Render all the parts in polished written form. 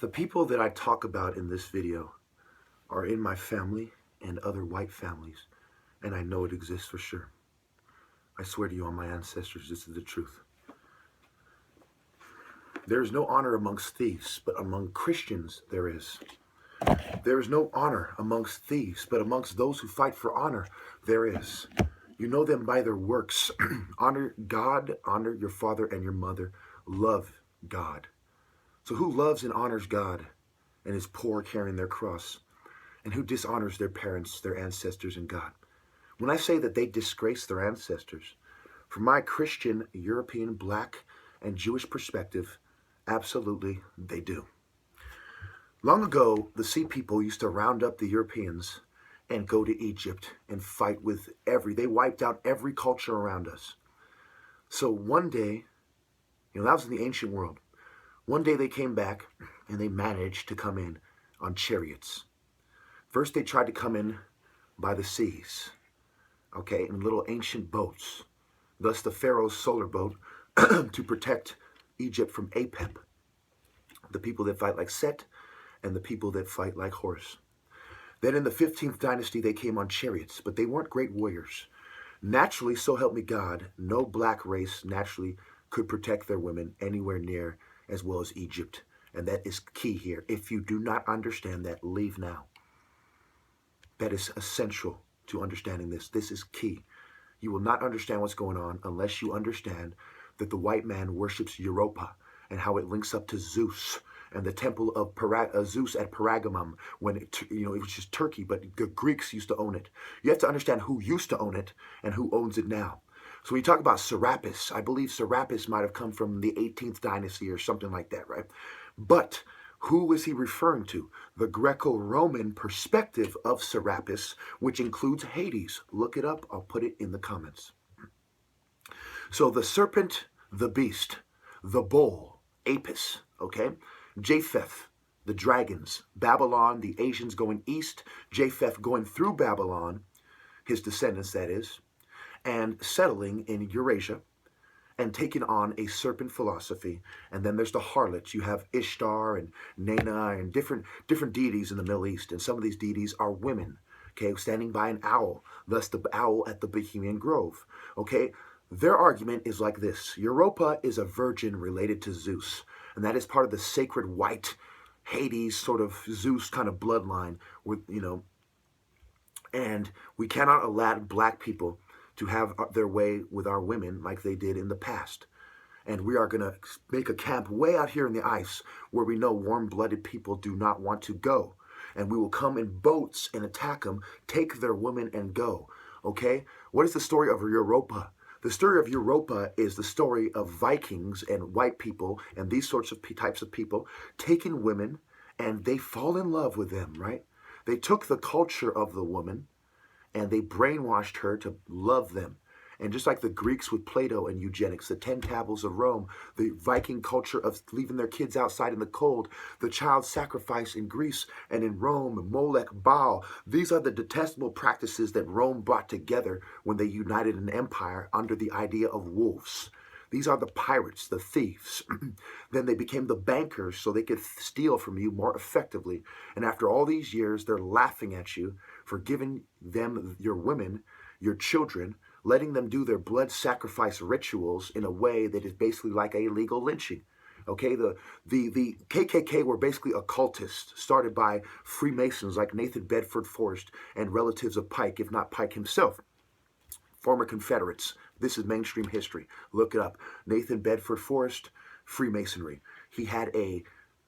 The people that I talk about in this video are in my family and other white families, and I know it exists for sure. I swear to you on my ancestors, this is the truth. There is no honor amongst thieves, but among Christians there is. There is no honor amongst thieves, but amongst those who fight for honor there is. You know them by their works. Honor God, honor your father and your mother. Love God. So who loves and honors God and is poor carrying their cross? And who dishonors their parents, their ancestors, and God? When I say that they disgrace their ancestors, from my Christian, European, Black, and Jewish perspective, absolutely they do. Long ago, the Sea People used to round up the Europeans and go to Egypt and fight with they wiped out every culture around us. So one day, that was in the ancient world. One day they came back and they managed to come in on chariots. First they tried to come in by the seas, okay, in little ancient boats. Thus the Pharaoh's solar boat to protect Egypt from apep, the people that fight like Set and the people that fight like Horus. Then in the 15th dynasty, they came on chariots, but they weren't great warriors. Naturally, so help me God, no black race naturally could protect their women anywhere near as well as Egypt. And that is key here. If you do not understand that, leave now. That is essential to understanding this. This is key. You will not understand what's going on unless you understand that the white man worships Europa and how it links up to Zeus and the temple of Zeus at Pergamum, when it was just Turkey, but the Greeks used to own it. You have to understand who used to own it and who owns it now. So when you talk about Serapis, I believe Serapis might have come from the 18th dynasty or something like that, right? But who is he referring to? The Greco-Roman perspective of Serapis, which includes Hades. Look it up. I'll put it in the comments. So the serpent, the beast, the bull, Apis, okay? Japheth, the dragons, Babylon, the Asians going east, Japheth going through Babylon, his descendants that is, and settling in Eurasia and taking on a serpent philosophy. And then there's the harlots. You have Ishtar and Nana and different deities in the Middle East. And some of these deities are women, okay, standing by an owl, thus the owl at the Bohemian Grove, okay? Their argument is like this. Europa is a virgin related to Zeus, and that is part of the sacred white Hades sort of Zeus kind of bloodline, and we cannot allow black people to have their way with our women like they did in the past. And we are going to make a camp way out here in the ice where we know warm-blooded people do not want to go. And we will come in boats and attack them, take their women and go. Okay? What is the story of Europa? The story of Europa is the story of Vikings and white people and these sorts of types of people taking women, and they fall in love with them, right? They took the culture of the woman and they brainwashed her to love them. And just like the Greeks with Plato and eugenics, the 10 tables of Rome, the Viking culture of leaving their kids outside in the cold, the child sacrifice in Greece and in Rome, Molech, Baal. These are the detestable practices that Rome brought together when they united an empire under the idea of wolves. These are the pirates, the thieves. Then they became the bankers so they could steal from you more effectively. And after all these years, they're laughing at you for giving them your women, your children, letting them do their blood sacrifice rituals in a way that is basically like a legal lynching. Okay, the KKK were basically occultists started by Freemasons like Nathan Bedford Forrest and relatives of Pike, if not Pike himself, former Confederates. This is mainstream history. Look it up. Nathan Bedford Forrest, Freemasonry. He had a,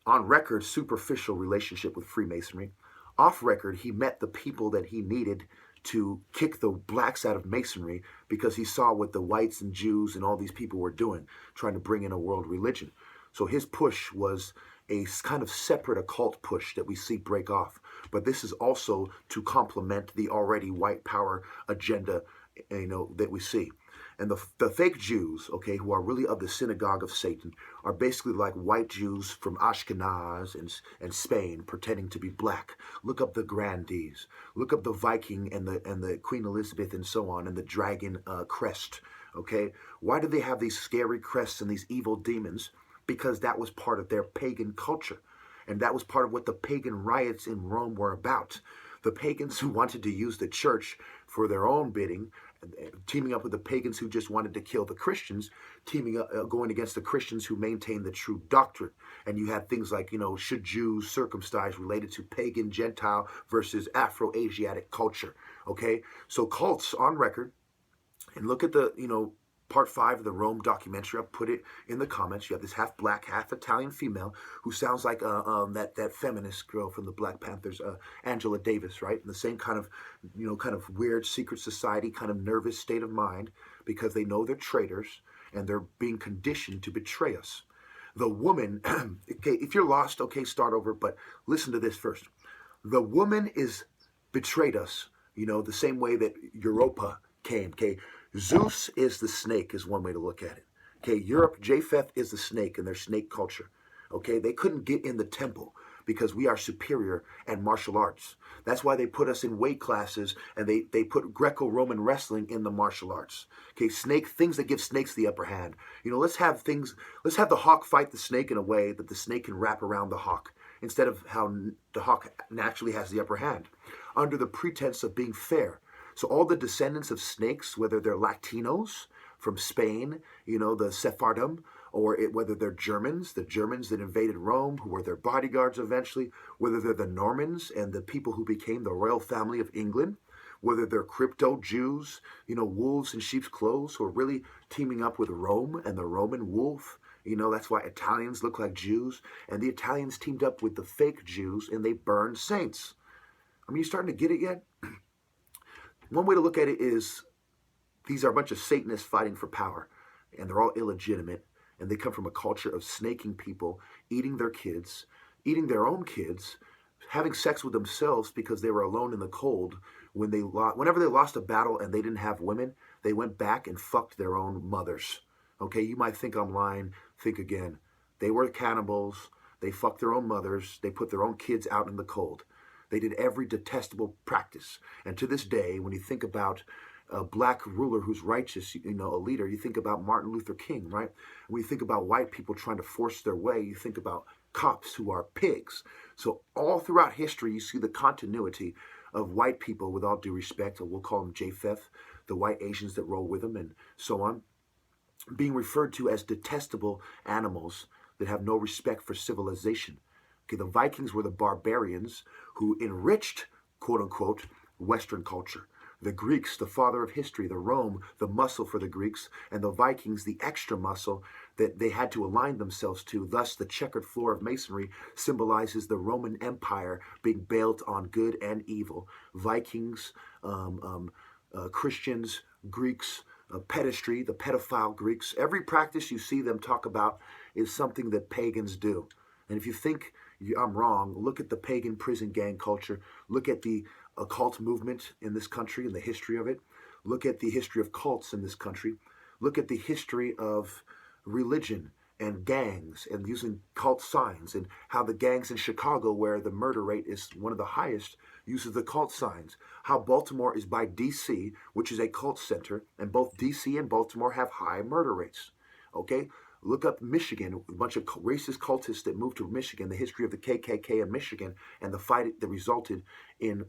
on record, superficial relationship with Freemasonry. Off record, he met the people that he needed to kick the blacks out of Masonry because he saw what the whites and Jews and all these people were doing, trying to bring in a world religion. So his push was a kind of separate occult push that we see break off. But this is also to complement the already white power agenda, that we see. And the fake Jews, okay, who are really of the synagogue of Satan, are basically like white Jews from Ashkenaz and Spain pretending to be black. Look up the grandees. Look up the Viking and the Queen Elizabeth and so on, and the dragon crest, okay? Why do they have these scary crests and these evil demons? Because that was part of their pagan culture. And that was part of what the pagan riots in Rome were about. The pagans who wanted to use the church for their own bidding, teaming up with the pagans who just wanted to kill the Christians, teaming up, going against the Christians who maintained the true doctrine. And you had things like, should Jews circumcise related to pagan Gentile versus Afro-Asiatic culture. Okay, so cults on record, and look at the, part 5 of the Rome documentary. I'll put it in the comments. You have this half black, half Italian female who sounds like that feminist girl from the Black Panthers, Angela Davis, right? In the same kind of, kind of weird secret society, kind of nervous state of mind, because they know they're traitors and they're being conditioned to betray us. The woman, okay, if you're lost, okay, start over, but listen to this first. The woman is betrayed us, the same way that Europa came, okay? Zeus is the snake, is one way to look at it. Okay, Europe, Japheth is the snake and their snake culture. Okay, they couldn't get in the temple because we are superior at martial arts. That's why they put us in weight classes, and they put Greco-Roman wrestling in the martial arts. Okay, things that give snakes the upper hand. Let's have the hawk fight the snake in a way that the snake can wrap around the hawk, instead of how the hawk naturally has the upper hand, under the pretense of being fair. So all the descendants of snakes, whether they're Latinos from Spain, the Sephardim, or whether they're Germans, the Germans that invaded Rome, who were their bodyguards eventually, whether they're the Normans and the people who became the royal family of England, whether they're crypto Jews, wolves in sheep's clothes, who are really teaming up with Rome and the Roman wolf. That's why Italians look like Jews, and the Italians teamed up with the fake Jews, and they burned saints. I mean, you starting to get it yet? One way to look at it is these are a bunch of Satanists fighting for power, and they're all illegitimate, and they come from a culture of snaking people, eating their kids, eating their own kids, having sex with themselves because they were alone in the cold. Whenever they lost a battle and they didn't have women, they went back and fucked their own mothers. Okay, you might think I'm lying. Think again. They were cannibals. They fucked their own mothers. They put their own kids out in the cold. They did every detestable practice. And to this day, when you think about a black ruler who's righteous, a leader, you think about Martin Luther King, right? When you think about white people trying to force their way, you think about cops who are pigs. So all throughout history, you see the continuity of white people, with all due respect, or we'll call them Japheth, the white Asians that roll with them, and so on, being referred to as detestable animals that have no respect for civilization. Okay, the Vikings were the barbarians who enriched, quote unquote, Western culture. The Greeks, the father of history, the Rome, the muscle for the Greeks, and the Vikings, the extra muscle that they had to align themselves to. Thus, the checkered floor of masonry symbolizes the Roman Empire being built on good and evil. Vikings, Christians, Greeks, pedestry, the pedophile Greeks. Every practice you see them talk about is something that pagans do. And if you think I'm wrong, look at the pagan prison gang culture. Look at the occult movement in this country and the history of it. Look at the history of cults in this country. Look at the history of religion and gangs and using cult signs, and how the gangs in Chicago, where the murder rate is one of the highest, uses the cult signs. How Baltimore is by D.C., which is a cult center, and both D.C. and Baltimore have high murder rates. Okay? Look up Michigan, a bunch of racist cultists that moved to Michigan, the history of the KKK in Michigan, and the fight that resulted in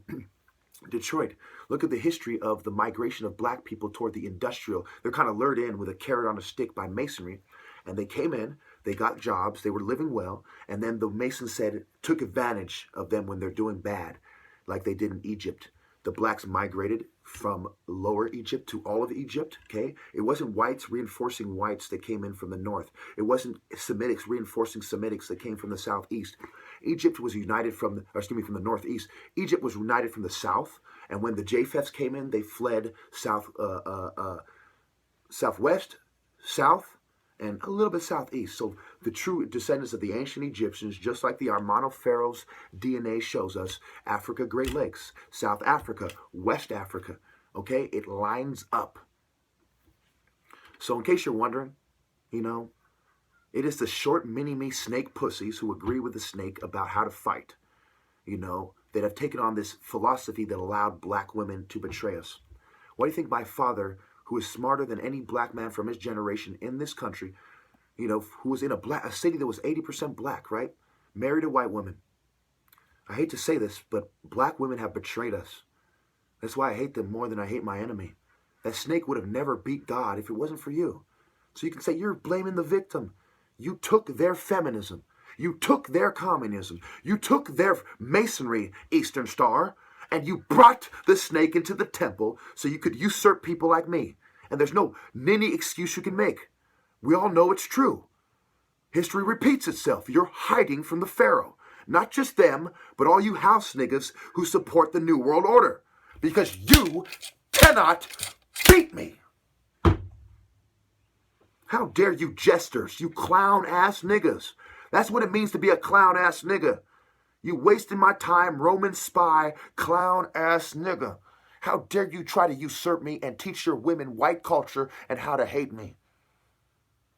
Detroit. Look at the history of the migration of black people toward the industrial. They're kind of lured in with a carrot on a stick by masonry, and they came in, they got jobs, they were living well, and then the Masons took advantage of them when they're doing bad, like they did in Egypt. The blacks migrated from lower Egypt to all of Egypt, okay? It wasn't whites reinforcing whites that came in from the north. It wasn't Semitics reinforcing Semitics that came from the southeast. Egypt was united from the northeast. Egypt was united from the south, and when the Japheths came in, they fled southwest, south, and a little bit southeast. So the true descendants of the ancient Egyptians, just like the Armano Pharaoh's DNA shows us, Africa, Great Lakes, South Africa, West Africa, okay? It lines up. So in case you're wondering, it is the short mini-me snake pussies who agree with the snake about how to fight, that have taken on this philosophy that allowed black women to betray us. Why do you think my father, who is smarter than any black man from his generation in this country, who was in a city that was 80% black, right? married a white woman. I hate to say this, but black women have betrayed us. That's why I hate them more than I hate my enemy. That snake would have never beat God if it wasn't for you. So you can say you're blaming the victim. You took their feminism. You took their communism. You took their masonry, Eastern Star, and you brought the snake into the temple so you could usurp people like me. And there's no ninny excuse you can make. We all know it's true. History repeats itself. You're hiding from the Pharaoh. Not just them, but all you house niggas who support the New World Order. Because you cannot beat me. How dare you jesters, you clown-ass niggas. That's what it means to be a clown-ass nigga. You wasting my time, Roman spy, clown-ass nigga. How dare you try to usurp me and teach your women white culture and how to hate me?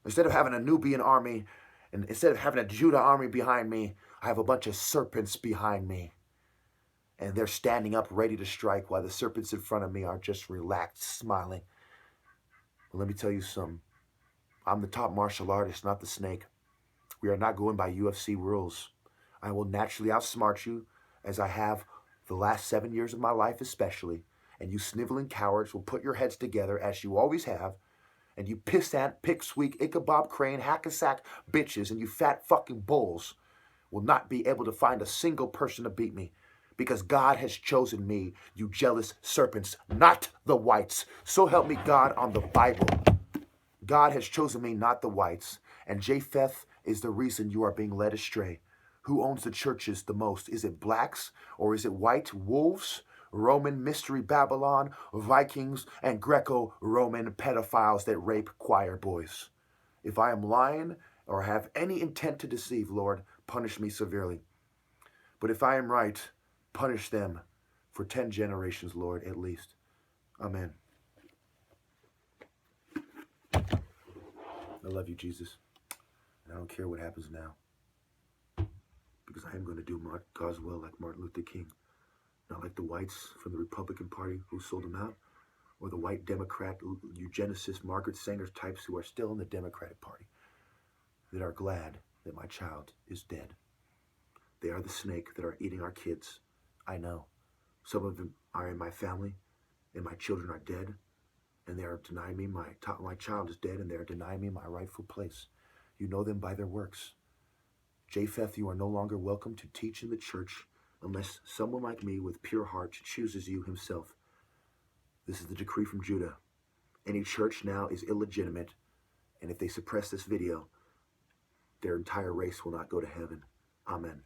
Instead of having a Nubian army, and instead of having a Judah army behind me, I have a bunch of serpents behind me. And they're standing up ready to strike while the serpents in front of me are just relaxed, smiling. Well, let me tell you something. I'm the top martial artist, not the snake. We are not going by UFC rules. I will naturally outsmart you, as I have the last 7 years of my life especially, and you sniveling cowards will put your heads together, as you always have, and you pissant, pick-squeak, Ichabod Crane, hack-a-sack bitches, and you fat fucking bulls will not be able to find a single person to beat me, because God has chosen me, you jealous serpents, not the whites. So help me God on the Bible. God has chosen me, not the whites, and Japheth is the reason you are being led astray. Who owns the churches the most? Is it blacks or is it white wolves, Roman mystery Babylon, Vikings, and Greco-Roman pedophiles that rape choir boys? If I am lying or have any intent to deceive, Lord, punish me severely. But if I am right, punish them for 10 generations, Lord, at least. Amen. I love you, Jesus. And I don't care what happens now. Because I am going to do God's will like Martin Luther King. Not like the whites from the Republican Party who sold him out. Or the white Democrat, eugenicist, Margaret Sanger types who are still in the Democratic Party. That are glad that my child is dead. They are the snake that are eating our kids. I know. Some of them are in my family. And my children are dead. And they are denying me, my child is dead, and they are denying me my rightful place. You know them by their works. Japheth, you are no longer welcome to teach in the church unless someone like me with pure heart chooses you himself. This is the decree from Judah. Any church now is illegitimate, and if they suppress this video, their entire race will not go to heaven. Amen.